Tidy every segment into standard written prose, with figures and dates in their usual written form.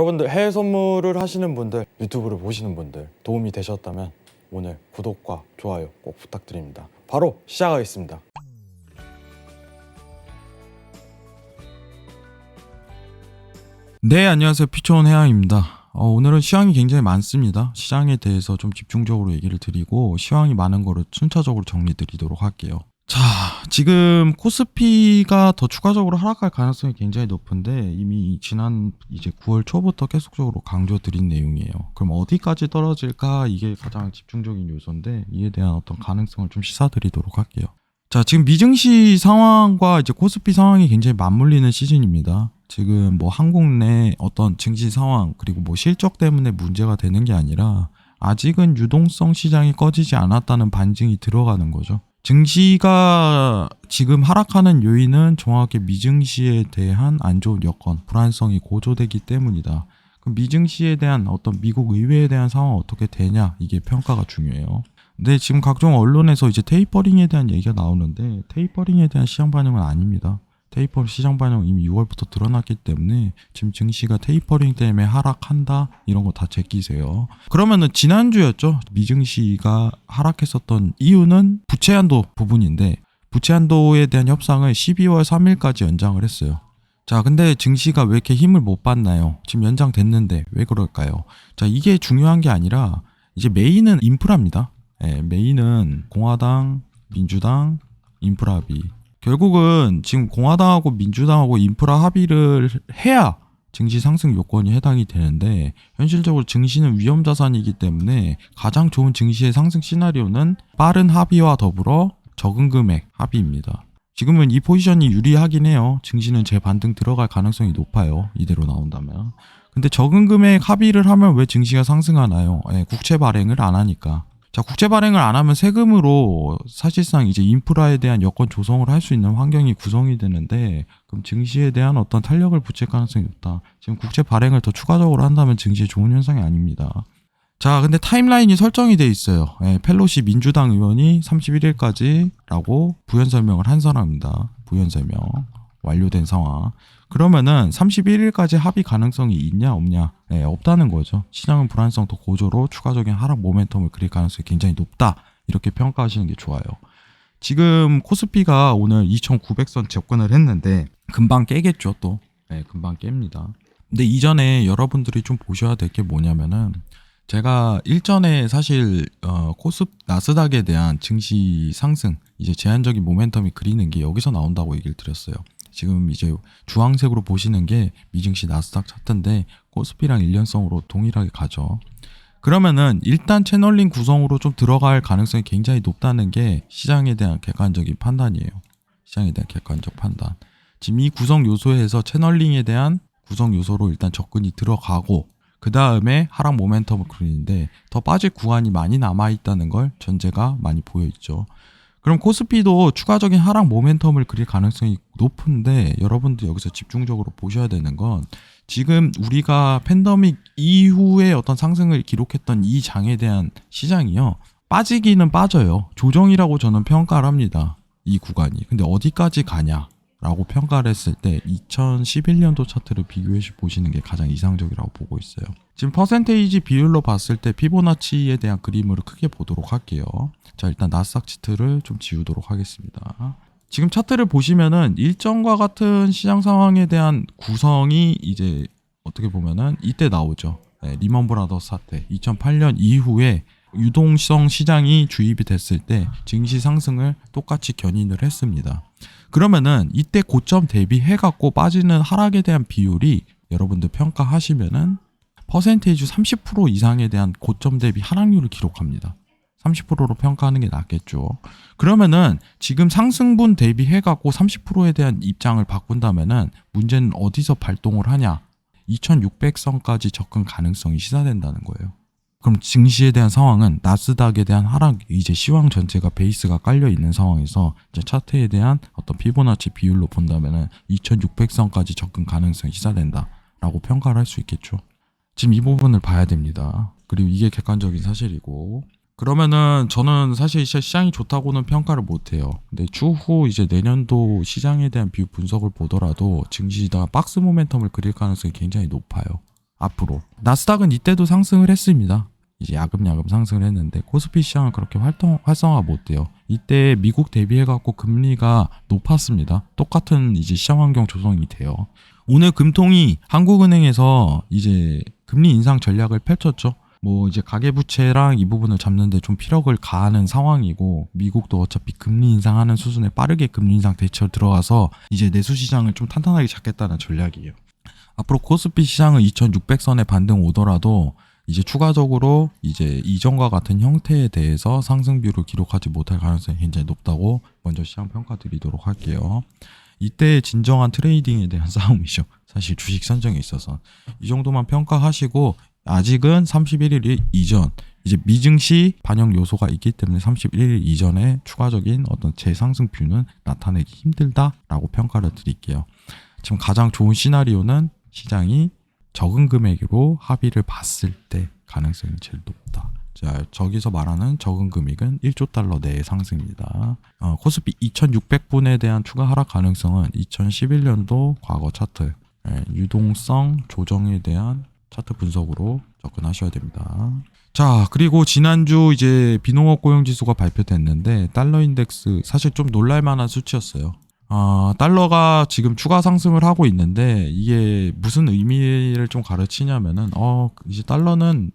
여러분들 해외 선물을 하시는 분들, 유튜브를 보시는 분들 도움이 되셨다면 오늘 구독과 좋아요 꼭 부탁드립니다. 바로 시작하겠습니다. 네, 안녕하세요. 피처온 해양입니다. 오늘은 시황이 굉장히 많습니다. 시장에 대해서 좀 집중적으로 얘기를 드리고 시황이 많은 거를 순차적으로 정리 드리도록 할게요. 자, 지금 코스피가 더 추가적으로 하락할 가능성이 굉장히 높은데 이미 지난 이제 9월 초부터 계속적으로 강조드린 내용이에요. 그럼 어디까지 떨어질까? 이게 가장 집중적인 요소인데 이에 대한 어떤 가능성을 좀 시사드리도록 할게요. 자, 지금 미증시 상황과 이제 코스피 상황이 굉장히 맞물리는 시즌입니다. 지금 뭐 한국 내 어떤 증시 상황 그리고 뭐 실적 때문에 문제가 되는 게 아니라 아직은 유동성 시장이 꺼지지 않았다는 반증이 들어가는 거죠. 증시가 지금 하락하는 요인은 정확히 미증시에 대한 안 좋은 여건, 불안성이 고조되기 때문이다. 그럼 미증시에 대한 어떤 미국 의회에 대한 상황은 어떻게 되냐, 이게 평가가 중요해요. 근데 지금 각종 언론에서 이제 테이퍼링에 대한 얘기가 나오는데 테이퍼링에 대한 시장 반응은 아닙니다. 테이퍼 시장 반응은 이미 6월부터 드러났기 때문에 지금 증시가 테이퍼링 때문에 하락한다 이런 거 다 제끼세요. 그러면은 지난주였죠. 미증시가 하락했었던 이유는 부채 한도 부분인데 부채 한도에 대한 협상을 12월 3일까지 연장을 했어요. 자, 근데 증시가 왜 이렇게 힘을 못 받나요? 지금 연장됐는데 왜 그럴까요? 자, 이게 중요한 게 아니라 이제 메인은 인프라입니다. 네, 메인은 공화당, 민주당, 인프라 합의. 결국은 지금 공화당하고 민주당하고 인프라 합의를 해야 증시 상승 요건이 해당이 되는데 현실적으로 증시는 위험자산이기 때문에 가장 좋은 증시의 상승 시나리오는 빠른 합의와 더불어 적은 금액 합의입니다. 지금은 이 포지션이 유리하긴 해요. 증시는 재반등 들어갈 가능성이 높아요. 이대로 나온다면. 근데 적은 금액 합의를 하면 왜 증시가 상승하나요? 국채 발행을 안 하니까. 자, 국채 발행을 안 하면 세금으로 사실상 이제 인프라에 대한 여건 조성을 할 수 있는 환경이 구성이 되는데 그럼 증시에 대한 어떤 탄력을 붙일 가능성이 높다. 지금 국채 발행을 더 추가적으로 한다면 증시에 좋은 현상이 아닙니다. 자, 근데 타임라인이 설정이 돼 있어요. 펠로시 민주당 의원이 31일까지라고 부연 설명을 한 사람입니다. 부연 설명 완료된 상황. 그러면은 31일까지 합의 가능성이 있냐 없냐? 없다는 거죠. 시장은 불안성 더 고조로 추가적인 하락 모멘텀을 그릴 가능성이 굉장히 높다. 이렇게 평가하시는 게 좋아요. 지금 코스피가 오늘 2900선 접근을 했는데 금방 깨겠죠 또. 금방 깹니다. 근데 이전에 여러분들이 좀 보셔야 될 게 뭐냐면은 제가 일전에 사실 나스닥에 대한 증시 상승 이제 제한적인 모멘텀이 그리는 게 여기서 나온다고 얘기를 드렸어요. 지금 이제 주황색으로 보시는 게 미증시 나스닥 차트인데 코스피랑 일련성으로 동일하게 가죠. 그러면은 일단 채널링 구성으로 좀 들어갈 가능성이 굉장히 높다는 게 시장에 대한 객관적인 판단이에요. 시장에 대한 객관적 판단. 지금 이 구성 요소에서 채널링에 대한 구성 요소로 일단 접근이 들어가고 그 다음에 하락 모멘텀을 그리는데 더 빠질 구간이 많이 남아있다는 걸 전제가 많이 보여있죠. 그럼 코스피도 추가적인 하락 모멘텀을 그릴 가능성이 높은데 여러분들 여기서 집중적으로 보셔야 되는 건 지금 우리가 팬데믹 이후에 어떤 상승을 기록했던 이 장에 대한 시장이요. 빠지기는 빠져요. 조정이라고 저는 평가를 합니다. 이 구간이. 근데 어디까지 가냐? 라고 평가를 했을 때 2011년도 차트를 비교해 보시는 게 가장 이상적이라고 보고 있어요. 지금 퍼센테이지 비율로 봤을 때 피보나치에 대한 그림을 크게 보도록 할게요. 자, 일단 나스닥 차트를 좀 지우도록 하겠습니다. 지금 차트를 보시면은 일정과 같은 시장 상황에 대한 구성이 이제 어떻게 보면은 이때 나오죠. 리먼 브라더스 사태 2008년 이후에 유동성 시장이 주입이 됐을 때 증시 상승을 똑같이 견인을 했습니다. 그러면은 이때 고점 대비해갖고 빠지는 하락에 대한 비율이 여러분들 평가하시면은 퍼센테이지 30% 이상에 대한 고점 대비 하락률을 기록합니다. 30%로 평가하는 게 낫겠죠. 그러면은 지금 상승분 대비해갖고 30%에 대한 입장을 바꾼다면은 문제는 어디서 발동을 하냐? 2600선까지 접근 가능성이 시사된다는 거예요. 그럼 증시에 대한 상황은 나스닥에 대한 하락 이제 시황 전체가 베이스가 깔려 있는 상황에서 이제 차트에 대한 어떤 피보나치 비율로 본다면은 2600선까지 접근 가능성이 시사된다라고 평가를 할 수 있겠죠. 지금 이 부분을 봐야 됩니다. 그리고 이게 객관적인 사실이고 그러면은 저는 사실 시장이 좋다고는 평가를 못해요. 근데 추후 이제 내년도 시장에 대한 분석을 보더라도 증시가 박스 모멘텀을 그릴 가능성이 굉장히 높아요. 앞으로. 나스닥은 이때도 상승을 했습니다. 이제 야금야금 상승을 했는데 코스피 시장은 그렇게 활성화 못 돼요. 이때 미국 대비해갖고 금리가 높았습니다. 똑같은 이제 시장 환경 조성이 돼요. 오늘 금통이 한국은행에서 이제 금리 인상 전략을 펼쳤죠. 뭐 이제 가계부채랑 이 부분을 잡는데 좀 피력을 가하는 상황이고, 미국도 어차피 금리 인상하는 수준에 빠르게 금리 인상 대처 들어가서 이제 내수 시장을 좀 탄탄하게 잡겠다는 전략이에요. 앞으로 코스피 시장은 2600선에 반등 오더라도 이제 추가적으로 이제 이전과 같은 형태에 대해서 상승비율을 기록하지 못할 가능성이 굉장히 높다고 먼저 시장 평가 드리도록 할게요. 이때 진정한 트레이딩에 대한 싸움이죠. 사실 주식 선정에 있어서 이 정도만 평가하시고, 아직은 31일 이전 이제 미증시 반영 요소가 있기 때문에 31일 이전에 추가적인 어떤 재상승 뷰는 나타내기 힘들다라고 평가를 드릴게요. 지금 가장 좋은 시나리오는 시장이 적은 금액으로 합의를 봤을 때 가능성이 제일 높다. 자, 저기서 말하는 적은 금액은 1조 달러 내의 상승입니다. 코스피 2600분에 대한 추가 하락 가능성은 2011년도 과거 차트, 유동성 조정에 대한 차트 분석으로 접근하셔야 됩니다. 자, 그리고 지난주 이제 비농업 고용 지수가 발표됐는데 달러 인덱스 사실 좀 놀랄만한 수치였어요. 달러가 지금 추가 상승을 하고 있는데 이게 무슨 의미를 좀 가르치냐면은 이제 달러는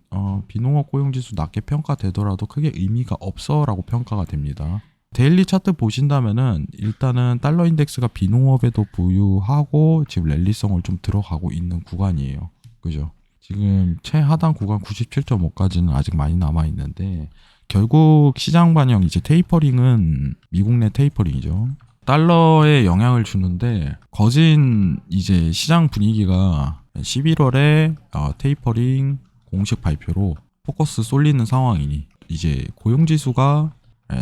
비농업 고용 지수 낮게 평가되더라도 크게 의미가 없어라고 평가가 됩니다. 데일리 차트 보신다면은 일단은 달러 인덱스가 비농업에도 부유하고 지금 랠리성을 좀 들어가고 있는 구간이에요. 그죠? 지금 최하단 구간 97.5까지는 아직 많이 남아 있는데, 결국 시장 반영 이제 테이퍼링은 미국 내 테이퍼링이죠. 달러에 영향을 주는데, 거진 이제 시장 분위기가 11월에 테이퍼링 공식 발표로 포커스 쏠리는 상황이니 이제 고용지수가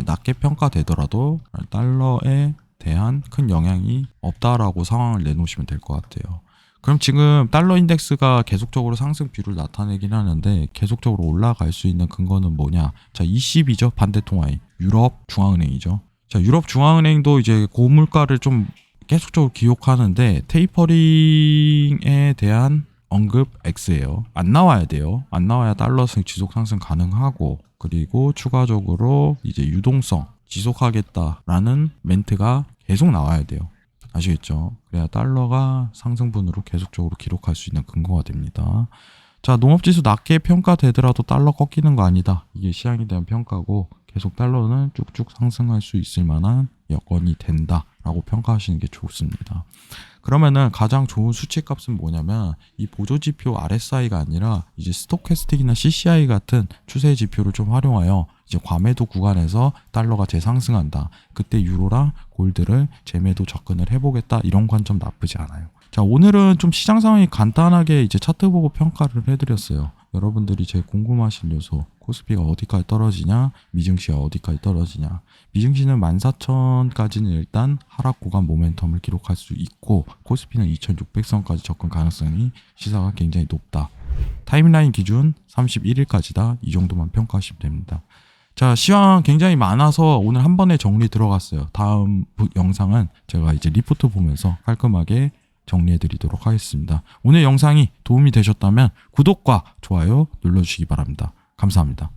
낮게 평가되더라도 달러에 대한 큰 영향이 없다라고 상황을 내놓으시면 될 것 같아요. 그럼 지금 달러 인덱스가 계속적으로 상승 비율을 나타내긴 하는데 계속적으로 올라갈 수 있는 근거는 뭐냐? 자, ECB죠. 반대통화인 유럽 중앙은행이죠. 자, 유럽 중앙은행도 이제 고물가를 좀 계속적으로 기록하는데 테이퍼링에 대한 언급 X예요. 안 나와야 돼요. 안 나와야 달러 지속 상승 가능하고, 그리고 추가적으로 이제 유동성 지속하겠다라는 멘트가 계속 나와야 돼요. 아시겠죠? 그래야 달러가 상승분으로 계속적으로 기록할 수 있는 근거가 됩니다. 자, 농업지수 낮게 평가되더라도 달러 꺾이는 거 아니다. 이게 시장에 대한 평가고, 계속 달러는 쭉쭉 상승할 수 있을 만한 여건이 된다라고 평가하시는 게 좋습니다. 그러면은 가장 좋은 수치값은 뭐냐면 이 보조지표 RSI가 아니라 이제 스톡캐스틱이나 CCI 같은 추세 지표를 좀 활용하여 이제 과매도 구간에서 달러가 재상승한다. 그때 유로랑 골드를 재매도 접근을 해보겠다. 이런 관점 나쁘지 않아요. 자, 오늘은 좀 시장 상황이 간단하게 이제 차트 보고 평가를 해드렸어요. 여러분들이 제일 궁금하신 요소, 코스피가 어디까지 떨어지냐, 미증시가 어디까지 떨어지냐. 미증시는 14,000까지는 일단 하락 구간 모멘텀을 기록할 수 있고, 코스피는 2,600선까지 접근 가능성이 시사가 굉장히 높다. 타임라인 기준 31일까지다. 이 정도만 평가하시면 됩니다. 자, 시황 굉장히 많아서 오늘 한 번에 정리 들어갔어요. 다음 영상은 제가 이제 리포트 보면서 깔끔하게 정리해드리도록 하겠습니다. 오늘 영상이 도움이 되셨다면 구독과 좋아요 눌러주시기 바랍니다. 감사합니다.